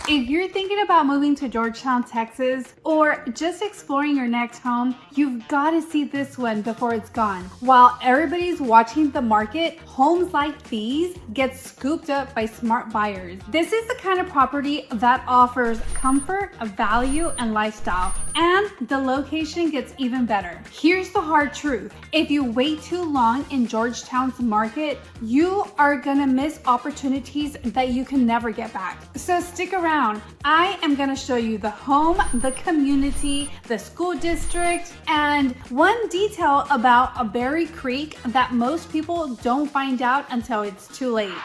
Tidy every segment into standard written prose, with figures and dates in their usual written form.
If you're thinking about moving to Georgetown, Texas, or just exploring your next home, you've got to see this one before it's gone. While everybody's watching the market, homes like these get scooped up by smart buyers. This is the kind of property that offers comfort, value, and lifestyle. And the location gets even better. Here's the hard truth. If you wait too long in Georgetown's market, you are gonna miss opportunities that you can never get back. So stick around. I am gonna show you the home, the community, the school district, and one detail about Berry Creek that most people don't find out until it's too late.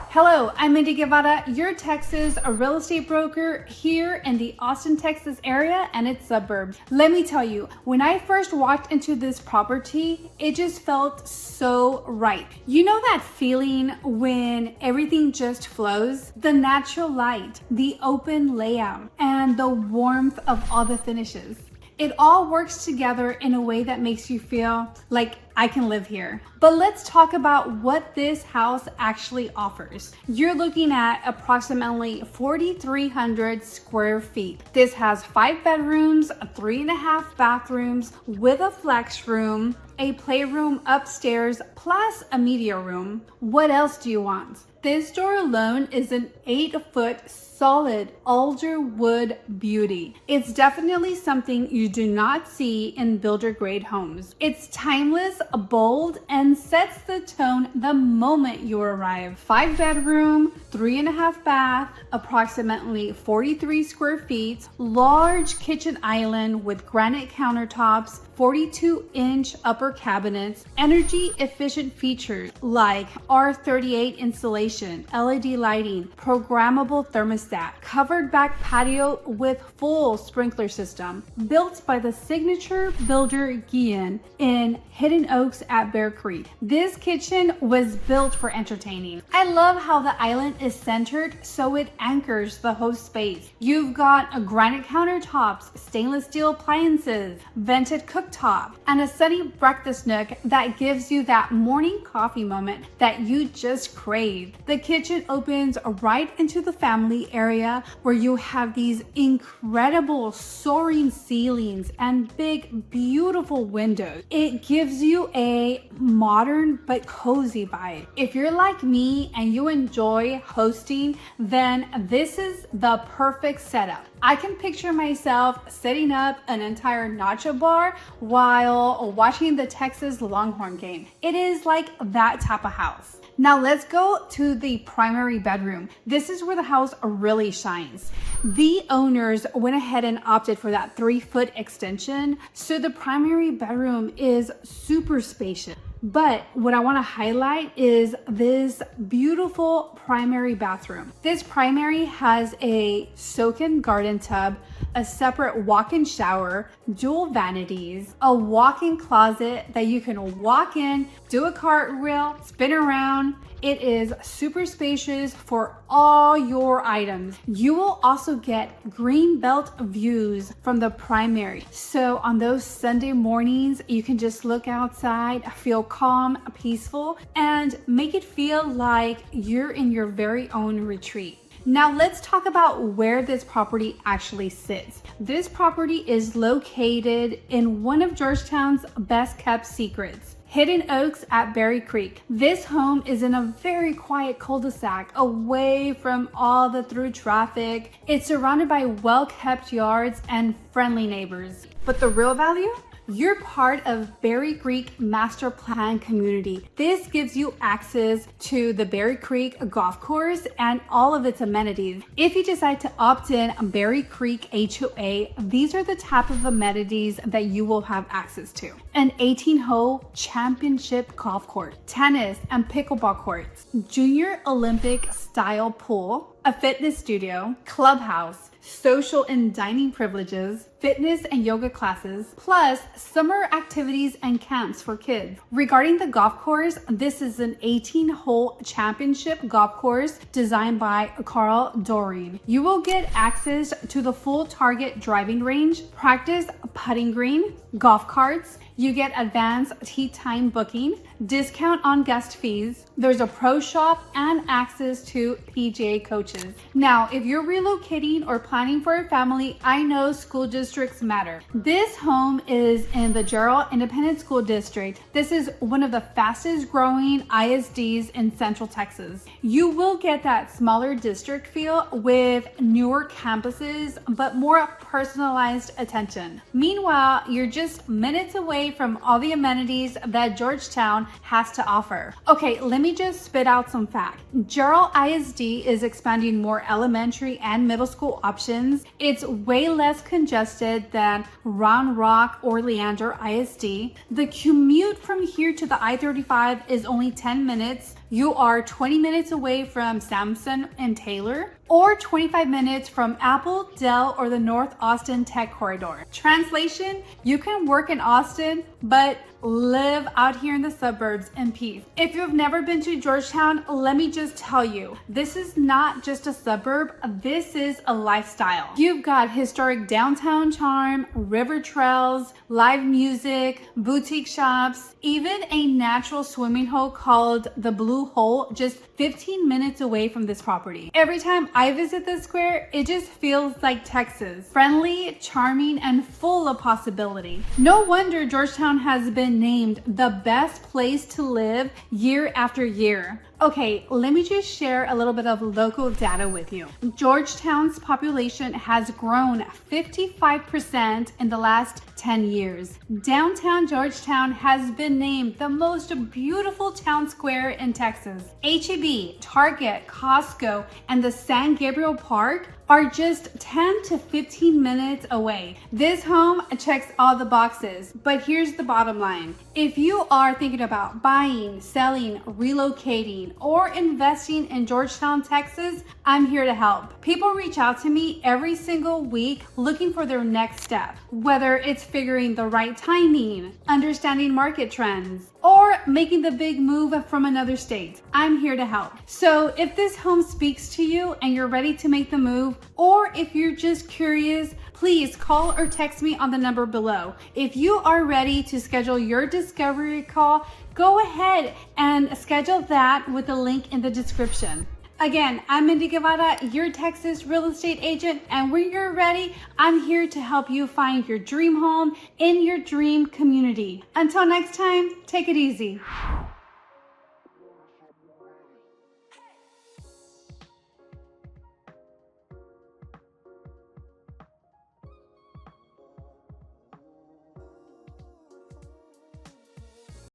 Hello, I'm Mindy Guevara, your Texas real estate broker here in the Austin, Texas area and its suburbs. Let me tell you, when I first walked into this property, it just felt so right. You know that feeling when everything just flows? The natural light, the open layout, and the warmth of all the finishes. It all works together in a way that makes you feel like I can live here. But let's talk about what this house actually offers. You're looking at approximately 4,300 square feet. This has 5 bedrooms, 3.5 bathrooms with a flex room, a playroom upstairs, plus a media room. What else do you want? This door alone is an 8-foot solid alder wood beauty. It's definitely something you do not see in builder grade homes. It's timeless, bold, and sets the tone the moment you arrive. 5 bedroom, 3.5 bath, approximately 43 square feet, large kitchen island with granite countertops, 42-inch upper cabinets, energy efficient features like R38 insulation, LED lighting, programmable thermostat, covered back patio with full sprinkler system, built by the signature builder Guillen in Hidden Oaks at Bear Creek. This kitchen was built for entertaining. I love how the island is centered so it anchors the host space. You've got a granite countertops, stainless steel appliances, vented cooktop, and a sunny breakfast nook that gives you that morning coffee moment that you just craved. The kitchen opens right into the family area where you have these incredible soaring ceilings and big, beautiful windows. It gives you a modern but cozy vibe. If you're like me and you enjoy hosting, then this is the perfect setup. I can picture myself setting up an entire nacho bar while watching the Texas Longhorn game. It is like that type of house. Now let's go to the primary bedroom. This is where the house really shines. The owners went ahead and opted for that 3-foot extension, so the primary bedroom is super spacious. But what I want to highlight is this beautiful primary bathroom. This primary has a soak-in garden tub, a separate walk-in shower, dual vanities, a walk-in closet that you can walk in, do a cartwheel, spin around. It is super spacious for all your items. You will also get greenbelt views from the primary. So on those Sunday mornings, you can just look outside, feel calm, peaceful, and make it feel like you're in your very own retreat. Now let's talk about where this property actually sits. This property is located in one of Georgetown's best kept secrets, Hidden Oaks at Berry Creek. This home is in a very quiet cul-de-sac away from all the through traffic. It's surrounded by well-kept yards and friendly neighbors. But the real value? You're part of Berry Creek Master Plan community. This gives you access to the Berry Creek golf course and all of its amenities. If you decide to opt in Berry Creek HOA, these are the type of amenities that you will have access to. An 18-hole championship golf course, tennis and pickleball courts, junior Olympic style pool, a fitness studio, clubhouse, social and dining privileges, fitness and yoga classes, plus summer activities and camps for kids. Regarding the golf course, this is an 18-hole championship golf course designed by Carl Doreen. You will get access to the full target driving range, practice putting green, golf carts, You get advanced tea time booking, discount on guest fees, there's a pro shop, and access to PGA coaches. Now, if you're relocating or planning for a family, I know school districts matter. This home is in the Gerald Independent School District. This is one of the fastest growing ISDs in Central Texas. You will get that smaller district feel with newer campuses, but more personalized attention. Meanwhile, you're just minutes away from all the amenities that Georgetown has to offer. Okay, let me just spit out some facts. Gerald ISD is expanding more elementary and middle school options. It's way less congested than Round Rock or Leander ISD. The commute from here to the I-35 is only 10 minutes. You are 20 minutes away from Sampson and Taylor, or 25 minutes from Apple, Dell, or the North Austin Tech Corridor. Translation, you can work in Austin, but live out here in the suburbs in peace. If you've never been to Georgetown, let me just tell you, this is not just a suburb, this is a lifestyle. You've got historic downtown charm, river trails, live music, boutique shops, even a natural swimming hole called the Blue Hole, just 15 minutes away from this property. Every time I visit the square, it just feels like Texas. Friendly, charming, and full of possibility. No wonder Georgetown has been named the best place to live year after year. Okay, let me just share a little bit of local data with you. Georgetown's population has grown 55% in the last 10 years. Downtown Georgetown has been named the most beautiful town square in Texas. H-E-B, Target, Costco, and the San Gabriel Park are just 10 to 15 minutes away. This home checks all the boxes, but here's the bottom line. If you are thinking about buying, selling, relocating, or investing in Georgetown, Texas, I'm here to help. People reach out to me every single week looking for their next step, whether it's figuring the right timing, understanding market trends, or making the big move from another state. I'm here to help. So if this home speaks to you and you're ready to make the move, or if you're just curious, please call or text me on the number below. If you are ready to schedule your discovery call, go ahead and schedule that with the link in the description. Again, I'm Mindy Guevara, your Texas real estate agent, and when you're ready, I'm here to help you find your dream home in your dream community. Until next time, take it easy.